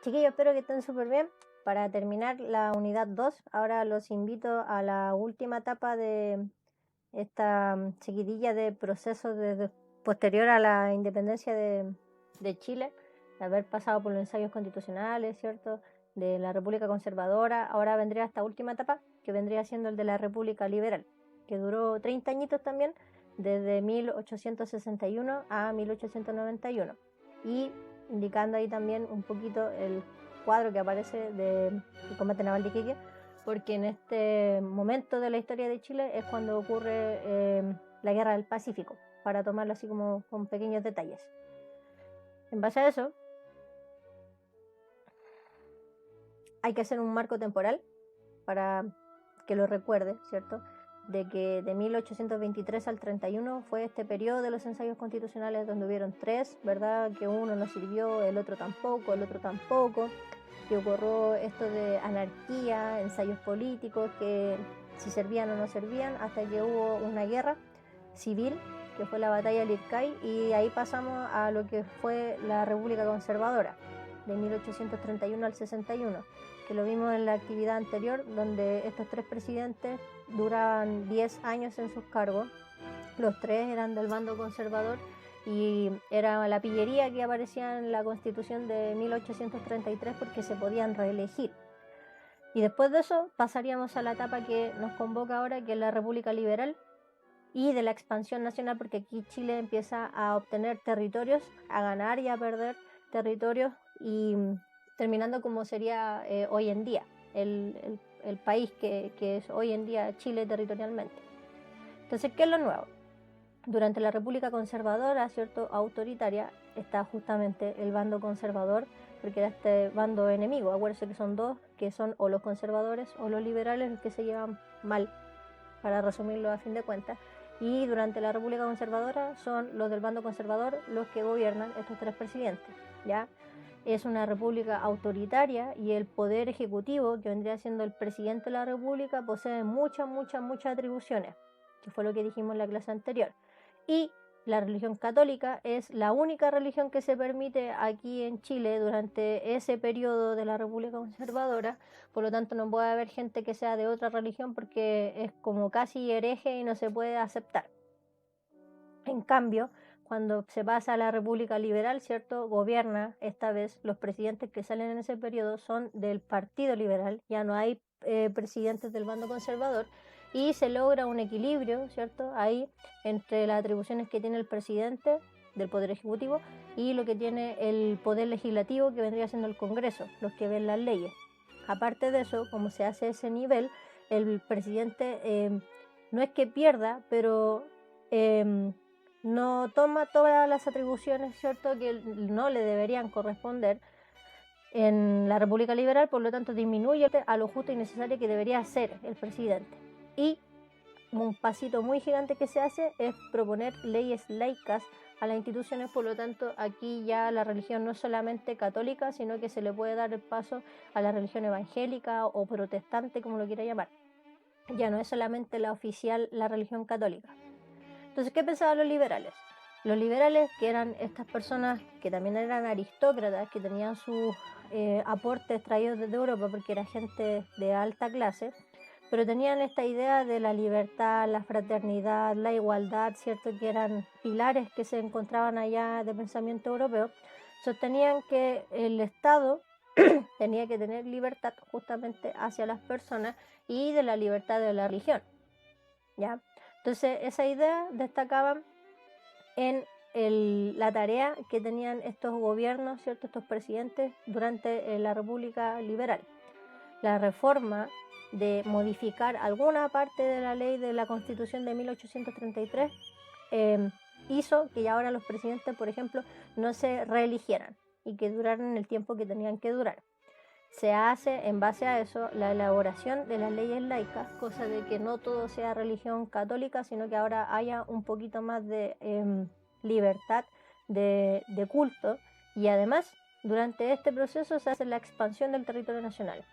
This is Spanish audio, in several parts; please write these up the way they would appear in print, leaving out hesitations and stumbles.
Chiquillos, espero que estén súper bien. Para terminar la unidad 2, ahora los invito a la última etapa de esta chiquitilla de proceso posterior a la independencia de Chile, de haber pasado por los ensayos constitucionales, ¿cierto?, de la República Conservadora. Ahora vendría esta última etapa, que vendría siendo el de la República Liberal, que duró 30 añitos también, desde 1861 a 1891. Y indicando ahí también un poquito el cuadro que aparece del combate naval de Iquique, porque en este momento de la historia de Chile es cuando ocurre la Guerra del Pacífico, para tomarlo así como con pequeños detalles. En base a eso, hay que hacer un marco temporal para que lo recuerde, ¿cierto?, de que de 1823 al 31 fue este periodo de los ensayos constitucionales donde hubieron 3, ¿verdad?, que uno no sirvió, el otro tampoco, que ocurrió esto de anarquía, ensayos políticos, que si servían o no servían, hasta que hubo una guerra civil, que fue la batalla de Lircay, y ahí pasamos a lo que fue la República Conservadora, de 1831 al 61, que lo vimos en la actividad anterior, donde estos 3 presidentes duraban 10 años en sus cargos. Los 3 eran del bando conservador y era la pillería que aparecía en la Constitución de 1833 porque se podían reelegir. Y después de eso pasaríamos a la etapa que nos convoca ahora, que es la República Liberal, y de la expansión nacional, porque aquí Chile empieza a obtener territorios, a ganar y a perder territorios, y terminando como sería hoy en día el país que es hoy en día Chile territorialmente. Entonces, ¿qué es lo nuevo? Durante la República Conservadora, ¿cierto?, autoritaria, está justamente el bando conservador, porque era este bando enemigo. Acuérdense que son 2, que son o los conservadores o los liberales, los que se llevan mal, para resumirlo a fin de cuentas. Y durante la República Conservadora son los del bando conservador los que gobiernan estos 3 presidentes, ¿ya? Es una república autoritaria y el poder ejecutivo, que vendría siendo el presidente de la república, posee muchas atribuciones, que fue lo que dijimos en la clase anterior. Y la religión católica es la única religión que se permite aquí en Chile durante ese periodo de la República Conservadora. Por lo tanto, no puede haber gente que sea de otra religión porque es como casi hereje y no se puede aceptar. En cambio, cuando se pasa a la República Liberal, ¿cierto?, gobierna, esta vez los presidentes que salen en ese periodo son del Partido Liberal, ya no hay presidentes del bando conservador, y se logra un equilibrio, ¿cierto?, ahí entre las atribuciones que tiene el presidente del Poder Ejecutivo y lo que tiene el Poder Legislativo, que vendría siendo el Congreso, los que ven las leyes. Aparte de eso, como se hace ese nivel, el presidente no es que pierda, pero no toma todas las atribuciones, ¿cierto?, que no le deberían corresponder en la República Liberal. Por lo tanto, disminuye a lo justo y necesario que debería hacer el presidente. Y un pasito muy gigante que se hace es proponer leyes laicas a las instituciones. Por lo tanto, aquí ya la religión no es solamente católica, sino que se le puede dar el paso a la religión evangélica o protestante, como lo quiera llamar. Ya no es solamente la oficial, la religión católica. Entonces, ¿qué pensaban los liberales? Los liberales, que eran estas personas que también eran aristócratas, que tenían sus aportes traídos desde Europa porque era gente de alta clase, pero tenían esta idea de la libertad, la fraternidad, la igualdad, ¿cierto?, que eran pilares que se encontraban allá de pensamiento europeo. Sostenían que el Estado tenía que tener libertad justamente hacia las personas y de la libertad de la religión, ¿ya? Entonces, esa idea destacaba en la tarea que tenían estos gobiernos, ¿cierto?, estos presidentes durante la República Liberal. La reforma de modificar alguna parte de la ley de la Constitución de 1833 hizo que ahora los presidentes, por ejemplo, no se reeligieran y que duraran el tiempo que tenían que durar. Se hace en base a eso la elaboración de las leyes laicas, cosa de que no todo sea religión católica, sino que ahora haya un poquito más de libertad de culto. Y además, durante este proceso se hace la expansión del territorio nacional,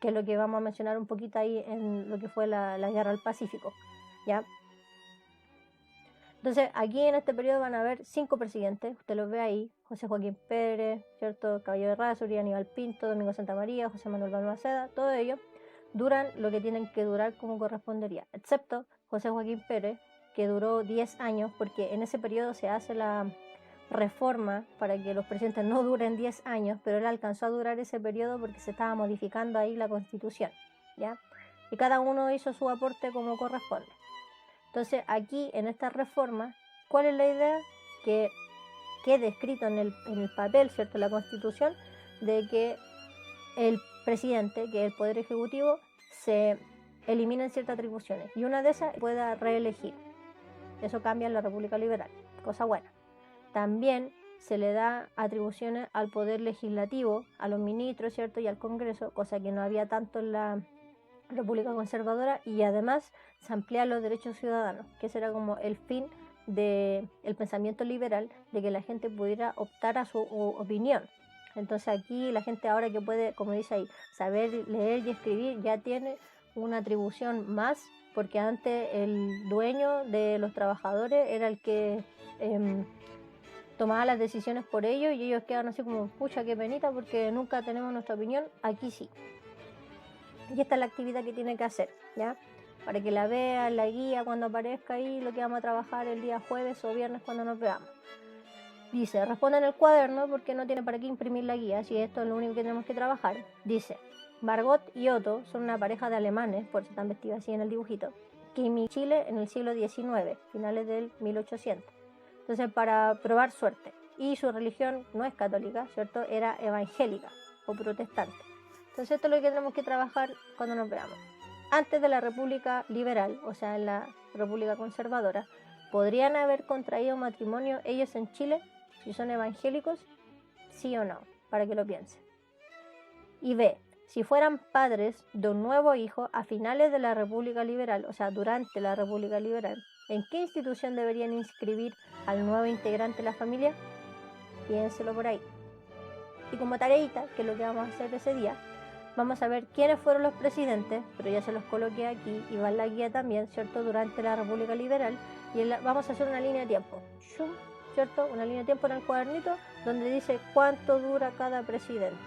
que es lo que vamos a mencionar un poquito ahí en lo que fue la Guerra del Pacífico, ¿ya? Entonces, aquí en este periodo van a haber 5 presidentes, usted los ve ahí, José Joaquín Pérez, ¿cierto? Caballero de Errázuriz, Aníbal Pinto, Domingo Santa María, José Manuel Balmaceda, todo ello duran lo que tienen que durar como correspondería, excepto José Joaquín Pérez, que duró 10 años, porque en ese periodo se hace la reforma para que los presidentes no duren 10 años, pero él alcanzó a durar ese periodo porque se estaba modificando ahí la Constitución, ¿ya? Y cada uno hizo su aporte como corresponde. Entonces aquí en esta reforma, ¿cuál es la idea? Que quede escrito en el papel, ¿cierto?, la Constitución, de que el presidente, que es el Poder Ejecutivo, se eliminen ciertas atribuciones y una de esas pueda reelegir. Eso cambia en la República Liberal, cosa buena. También se le da atribuciones al Poder Legislativo, a los ministros, ¿cierto?, y al Congreso, cosa que no había tanto en la República Conservadora, y además se amplían los derechos ciudadanos, que ese era como el fin del pensamiento liberal, de que la gente pudiera optar a su opinión. Entonces aquí la gente ahora que puede, como dice ahí, saber leer y escribir, ya tiene una atribución más, porque antes el dueño de los trabajadores era el que tomaba las decisiones por ellos, y ellos quedan así como, pucha, qué penita, porque nunca tenemos nuestra opinión. Aquí sí. Y esta es la actividad que tiene que hacer, ¿ya? Para que la vea, la guía cuando aparezca ahí lo que vamos a trabajar el día jueves o viernes cuando nos veamos. Dice, responda en el cuaderno porque no tiene para qué imprimir la guía, si esto es lo único que tenemos que trabajar. Dice, Margot y Otto son una pareja de alemanes, por si están vestidos así en el dibujito, que emigró a Chile en el siglo XIX, finales del 1800. Entonces, para probar suerte. Y su religión no es católica, ¿cierto? Era evangélica o protestante. Entonces, esto es lo que tenemos que trabajar cuando nos veamos. Antes de la República Liberal, o sea, en la República Conservadora, ¿podrían haber contraído matrimonio ellos en Chile? Si son evangélicos, sí o no, para que lo piensen. Y B, si fueran padres de un nuevo hijo a finales de la República Liberal, o sea, durante la República Liberal, ¿en qué institución deberían inscribir al nuevo integrante de la familia? Piénselo por ahí. Y como tareita, que es lo que vamos a hacer ese día, vamos a ver quiénes fueron los presidentes, pero ya se los coloqué aquí y va en la guía también, ¿cierto? Durante la República Liberal, y vamos a hacer una línea de tiempo, ¿cierto? Una línea de tiempo en el cuadernito donde dice cuánto dura cada presidente.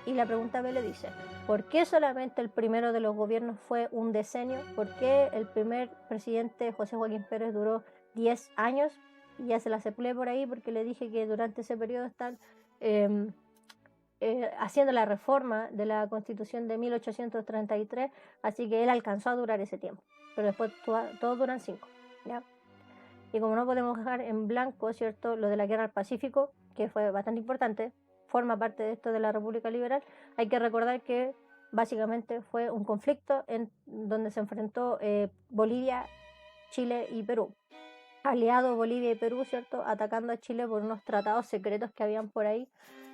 Y la pregunta B le dice, ¿por qué solamente el primero de los gobiernos fue un decenio? ¿Por qué el primer presidente, José Joaquín Pérez, duró 10 años? Y ya se la seplé por ahí porque le dije que durante ese periodo están haciendo la reforma de la Constitución de 1833, así que él alcanzó a durar ese tiempo, pero después todos duran 5, ¿ya? Y como no podemos dejar en blanco, ¿cierto?, lo de la guerra al Pacífico, que fue bastante importante, forma parte de esto de la República Liberal, hay que recordar que básicamente fue un conflicto en donde se enfrentó Bolivia, Chile y Perú. Aliados Bolivia y Perú, ¿cierto?, atacando a Chile por unos tratados secretos que habían por ahí,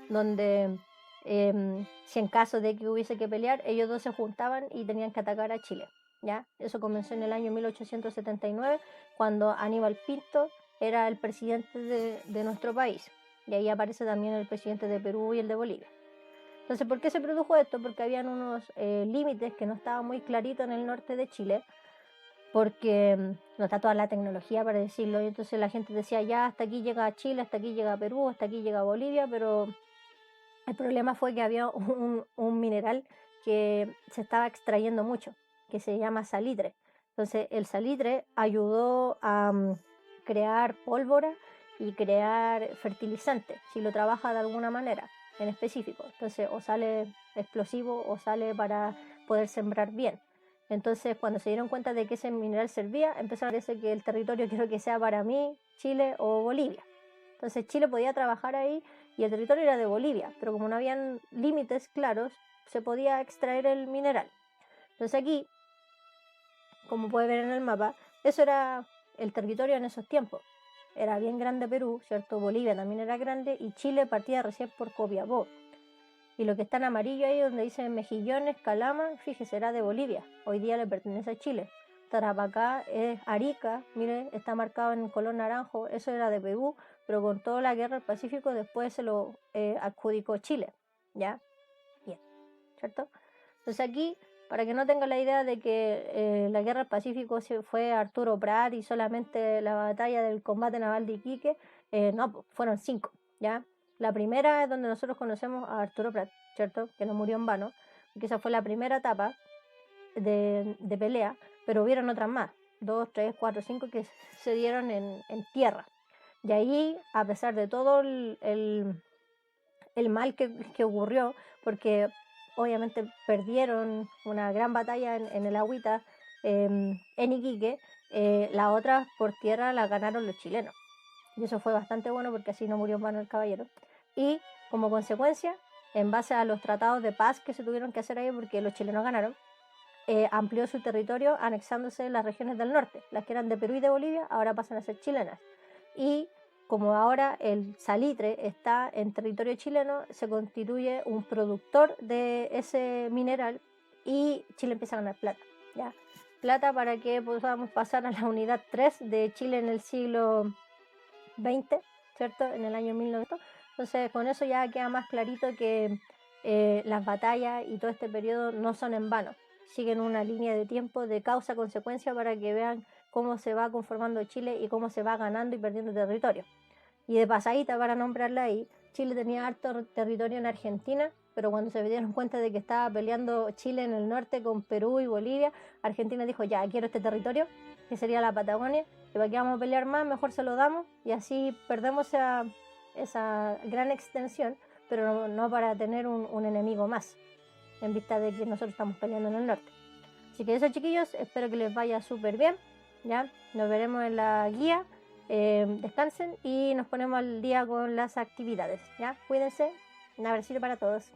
donde si en caso de que hubiese que pelear, ellos dos se juntaban y tenían que atacar a Chile, ¿ya? Eso comenzó en el año 1879, cuando Aníbal Pinto era el presidente de nuestro país, y ahí aparece también el presidente de Perú y el de Bolivia. Entonces, ¿por qué se produjo esto? Porque habían unos límites que no estaban muy claritos en el norte de Chile, porque no está toda la tecnología para decirlo, y entonces la gente decía, ya hasta aquí llega Chile, hasta aquí llega Perú, hasta aquí llega Bolivia, pero el problema fue que había un mineral que se estaba extrayendo mucho, que se llama salitre. Entonces el salitre ayudó a crear pólvora y crear fertilizante, si lo trabaja de alguna manera en específico. Entonces o sale explosivo o sale para poder sembrar bien. Entonces cuando se dieron cuenta de que ese mineral servía, empezaron a decir que el territorio quiero que sea para mí, Chile o Bolivia. Entonces Chile podía trabajar ahí y el territorio era de Bolivia, pero como no habían límites claros, se podía extraer el mineral. Entonces aquí, como puede ver en el mapa, eso era el territorio en esos tiempos. Era bien grande Perú, ¿cierto? Bolivia también era grande y Chile partía recién por Copiapó. Y lo que está en amarillo ahí donde dice Mejillones, Calama, fíjese, era de Bolivia. Hoy día le pertenece a Chile. Tarapacá es Arica, mire, está marcado en color naranjo, eso era de Perú, pero con toda la guerra del Pacífico después se lo adjudicó Chile, ¿ya? Bien, ¿cierto? Entonces aquí, para que no tengan la idea de que la guerra del Pacífico fue Arturo Prat y solamente la batalla del combate naval de Iquique, no, fueron 5, ¿ya? La primera es donde nosotros conocemos a Arturo Prat, ¿cierto? Que no murió en vano, porque esa fue la primera etapa de pelea, pero hubieron otras más, 2, 3, 4, 5 que se dieron en tierra. Y ahí, a pesar de todo el mal que ocurrió, porque obviamente perdieron una gran batalla en el agüita, en Iquique, las otras por tierra las ganaron los chilenos. Y eso fue bastante bueno porque así no murió en vano el caballero. Y como consecuencia, en base a los tratados de paz que se tuvieron que hacer ahí porque los chilenos ganaron, amplió su territorio anexándose las regiones del norte. Las que eran de Perú y de Bolivia ahora pasan a ser chilenas. Y como ahora el salitre está en territorio chileno, se constituye un productor de ese mineral y Chile empieza a ganar plata, ¿ya? Plata para que podamos pasar a la unidad 3 de Chile en el siglo XX, ¿cierto? En el año 1900. Entonces con eso ya queda más clarito que las batallas y todo este periodo no son en vano. Siguen una línea de tiempo de causa-consecuencia para que vean cómo se va conformando Chile y cómo se va ganando y perdiendo territorio. Y de pasadita, para nombrarla ahí, Chile tenía harto territorio en Argentina, pero cuando se dieron cuenta de que estaba peleando Chile en el norte con Perú y Bolivia, Argentina dijo, ya, quiero este territorio, que sería la Patagonia, y para qué vamos a pelear más, mejor se lo damos, y así perdemos esa gran extensión, pero no para tener un enemigo más, en vista de que nosotros estamos peleando en el norte. Así que eso, chiquillos, espero que les vaya súper bien, ¿ya? Nos veremos en la guía. Descansen y nos ponemos al día con las actividades, ¿ya? Cuídense, un abracito para todos.